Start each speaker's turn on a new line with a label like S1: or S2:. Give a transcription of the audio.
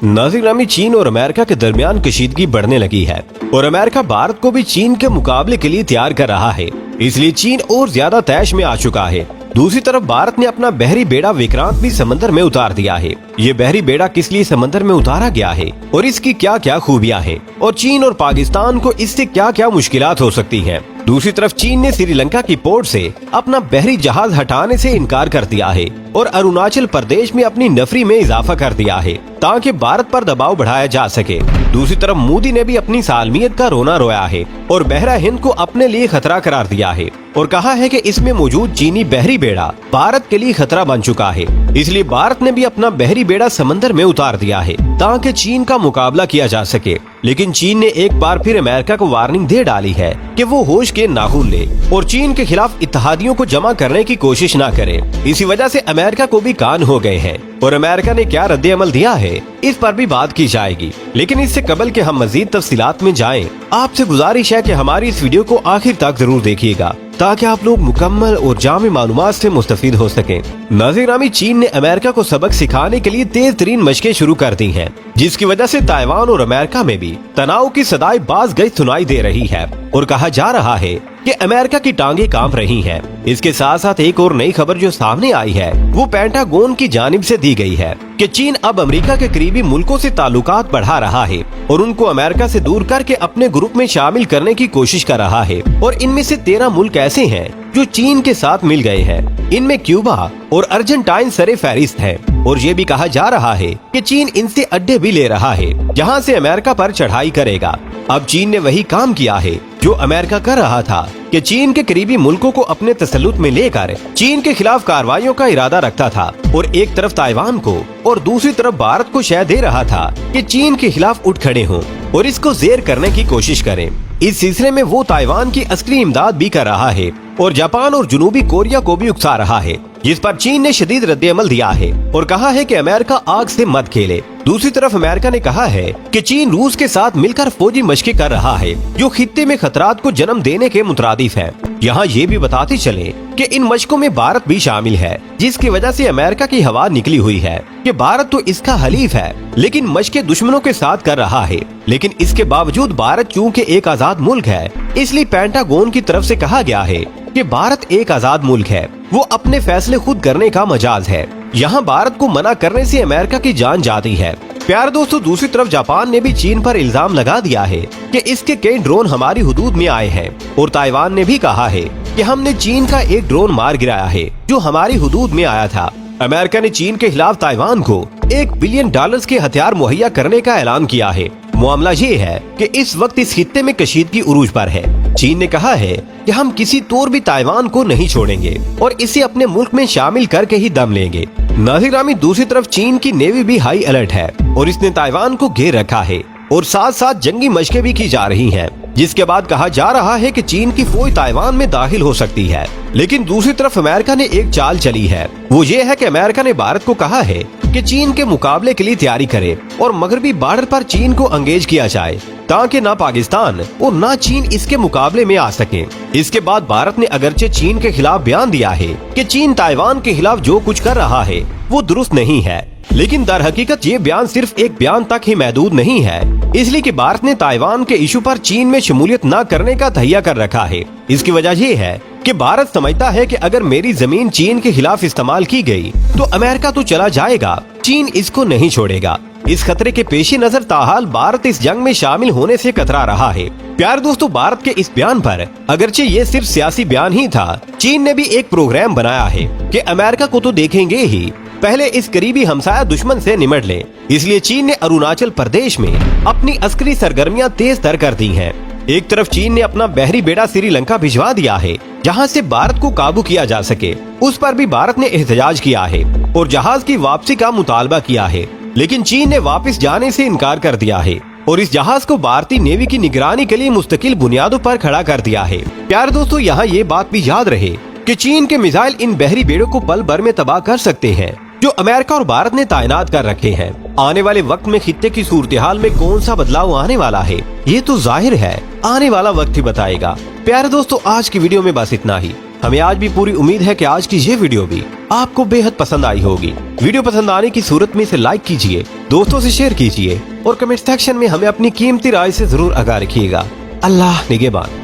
S1: नाज़रीन, चीन और अमेरिका के दरमियान कशीदगी बढ़ने लगी है और अमेरिका भारत को भी चीन के मुकाबले के लिए तैयार कर रहा है। इसलिए चीन और ज्यादा तैश में आ चुका है। दूसरी तरफ भारत ने अपना बहरी बेड़ा विक्रांत भी समंदर में उतार दिया है। ये बहरी बेड़ा किस लिए समंदर में उतारा गया है और इसकी क्या क्या खूबियां हैं और चीन और पाकिस्तान को इससे क्या क्या मुश्किलात हो सकती हैं। दूसरी तरफ चीन ने श्रीलंका की पोर्ट से अपना बहरी जहाज हटाने से इनकार कर दिया है और अरुणाचल प्रदेश में अपनी नफरी में इजाफा कर दिया है ताकि भारत पर दबाव बढ़ाया जा सके। दूसरी तरफ मोदी ने भी अपनी सालमियत का रोना रोया है और बहरा हिंद को अपने लिए खतरा करार दिया है और कहा है कि इसमें मौजूद चीनी बहरी बेड़ा भारत के लिए खतरा बन चुका है। इसलिए भारत ने भी अपना बहरी बेड़ा समंदर में उतार दिया है ताकि चीन का मुकाबला किया जा सके। लेकिन चीन ने एक बार फिर अमेरिका को वार्निंग दे डाली है कि वो होश के नाखून ले और चीन के खिलाफ इत्तेहादियों को जमा करने की कोशिश न करे। इसी वजह से अमेरिका को भी कान हो गए हैं और अमेरिका ने क्या रद्द अमल दिया है इस पर भी बात की जाएगी। लेकिन इससे कबल के हम मजीद तफसीलात में जाएं, आपसे गुजारिश है कि हमारी इस वीडियो को आखिर तक जरूर देखिएगा ताकि आप लोग मुकम्मल और जामी मालूमात से मुस्तफीद हो सकें। नाज़रीन, चीन ने अमेरिका को सबक सिखाने के लिए तेज तरीन मशकें शुरू कर दी हैं, जिसकी वजह से ताइवान और अमेरिका में भी तनाव की सदाएं बाज गई सुनाई दे रही है और कहा जा रहा है कि अमेरिका की टांगे कांप रही हैं। इसके साथ साथ एक और नई खबर जो सामने आई है वो पेंटागन की जानिब से दी गई है कि चीन अब अमेरिका के करीबी मुल्कों से ताल्लुकात बढ़ा रहा है और उनको अमेरिका से दूर करके अपने ग्रुप में शामिल करने की कोशिश कर रहा है। और इनमें से 13 मुल्क ऐसे हैं जो चीन के साथ मिल गए हैं। इनमें क्यूबा और अर्जेंटाइन सरे फहरिस्त हैं और ये भी कहा जा रहा है कि चीन इनसे अड्डे भी ले रहा है जहां से अमेरिका पर चढ़ाई करेगा। अब चीन ने वही काम किया है जो अमेरिका कर रहा था कि चीन के करीबी मुल्कों को अपने तसल्लुत में लेकर चीन के खिलाफ कार्रवाइयों का इरादा रखता था और एक तरफ ताइवान को और दूसरी तरफ भारत को शय दे रहा था कि चीन के खिलाफ उठ खड़े हों और इसको ज़ेर करने की कोशिश करें। इस सिलसिले में वो ताइवान की अस्करी इमदाद भी कर रहा है और जापान और जनूबी कोरिया को भी उकसा रहा है, जिस पर चीन ने शदीद रद्द-ए-अमल दिया है और कहा है कि अमेरिका आग से मत खेले। दूसरी तरफ अमेरिका ने कहा है कि चीन रूस के साथ मिलकर फौजी मशकें कर रहा है जो खित्ते में खतरात को जन्म देने के मुतरादिफ है। यहाँ ये भी बताते चले कि इन मशकों में भारत भी शामिल है, जिसकी वजह से अमेरिका की हवा निकली हुई है कि भारत तो इसका हलीफ है लेकिन मशकें दुश्मनों के साथ कर रहा है। लेकिन इसके बावजूद भारत चूँकि एक आजाद मुल्क है, इसलिए पेंटागन की तरफ से कहा गया है कि भारत एक आजाद मुल्क है, वो अपने फैसले खुद करने का मजाज है। यहाँ भारत को मना करने से अमेरिका की जान जाती है। प्यार दोस्तों, दूसरी तरफ जापान ने भी चीन पर इल्जाम लगा दिया है कि इसके कई ड्रोन हमारी हुदूद में आए हैं और ताइवान ने भी कहा है कि हमने चीन का एक ड्रोन मार गिराया है जो हमारी हुदूद में आया था। अमेरिका ने चीन के खिलाफ ताइवान को $1 बिलियन के हथियार मुहैया करने का ऐलान किया है। मामला ये है कि इस वक्त इस खित्ते में कशीदगी उरूज पर है। चीन ने कहा है कि हम किसी तौर भी ताइवान को नहीं छोड़ेंगे और इसे अपने मुल्क में शामिल करके ही दम लेंगे। नाज़रीन, दूसरी तरफ चीन की नेवी भी हाई अलर्ट है और इसने ताइवान को घेर रखा है और साथ साथ जंगी मशकें भी की जा रही हैं, जिसके बाद कहा जा रहा है कि चीन की फौज ताइवान में दाखिल हो सकती है। लेकिन दूसरी तरफ अमेरिका ने एक चाल चली है, वो ये है कि अमेरिका ने भारत को कहा है कि चीन के मुकाबले के लिए तैयारी करे और मगरबी बॉर्डर पर चीन को एंगेज किया जाए ताकि ना पाकिस्तान और ना चीन इसके मुकाबले में आ सके। इसके बाद भारत ने अगरचे चीन के खिलाफ बयान दिया है कि चीन ताइवान के खिलाफ जो कुछ कर रहा है वो दुरुस्त नहीं है, लेकिन दर हकीकत ये बयान सिर्फ एक बयान तक ही महदूद नहीं है, इसलिए कि भारत ने ताइवान के इशू पर चीन में शमूलियत न करने का तहैया कर रखा है। इसकी वजह ये है कि भारत समझता है कि अगर मेरी जमीन चीन के खिलाफ इस्तेमाल की गई तो अमेरिका तो चला जाएगा, चीन इसको नहीं छोड़ेगा। इस खतरे के पेश नजर ताहाल भारत इस जंग में शामिल होने से कतरा रहा है। प्यार दोस्तों, भारत के इस बयान पर अगरचे ये सिर्फ सियासी बयान ही था, चीन ने भी एक प्रोग्राम बनाया है कि अमेरिका को तो देखेंगे ही, पहले इस करीबी हमसाया दुश्मन से निमट लें। इसलिए चीन ने अरुणाचल प्रदेश में अपनी अस्करी सरगर्मियां तेज तर कर दी हैं। एक तरफ चीन ने अपना बहरी बेड़ा श्रीलंका भिजवा दिया है जहां से भारत को काबू किया जा सके, उस पर भी भारत ने एहतजाज किया है और जहाज की वापसी का मुतालबा किया है, लेकिन चीन ने वापस जाने से इनकार कर दिया है और इस जहाज को भारतीय नेवी की निगरानी के लिए मुस्तकिल बुनियादों पर खड़ा कर दिया है। प्यार दोस्तों, यहाँ ये बात भी याद रहे कि चीन के मिसाइल इन बहरी बेड़ों को पल भर में तबाह कर सकते हैं जो अमेरिका और भारत ने तैनात कर रखे हैं। आने वाले वक्त में खित्ते की सूरत हाल में कौन सा बदलाव आने वाला है ये तो जाहिर है आने वाला वक्त ही बताएगा। प्यारे दोस्तों, आज की वीडियो में बस इतना ही। हमें आज भी पूरी उम्मीद है कि आज की ये वीडियो भी आपको बेहद पसंद आई होगी। वीडियो पसंद आने की सूरत में इसे लाइक कीजिए, दोस्तों से शेयर कीजिए और कमेंट सेक्शन में हमें अपनी कीमती राय से जरूर आगाह रखिएगा। अल्लाह निगहबान।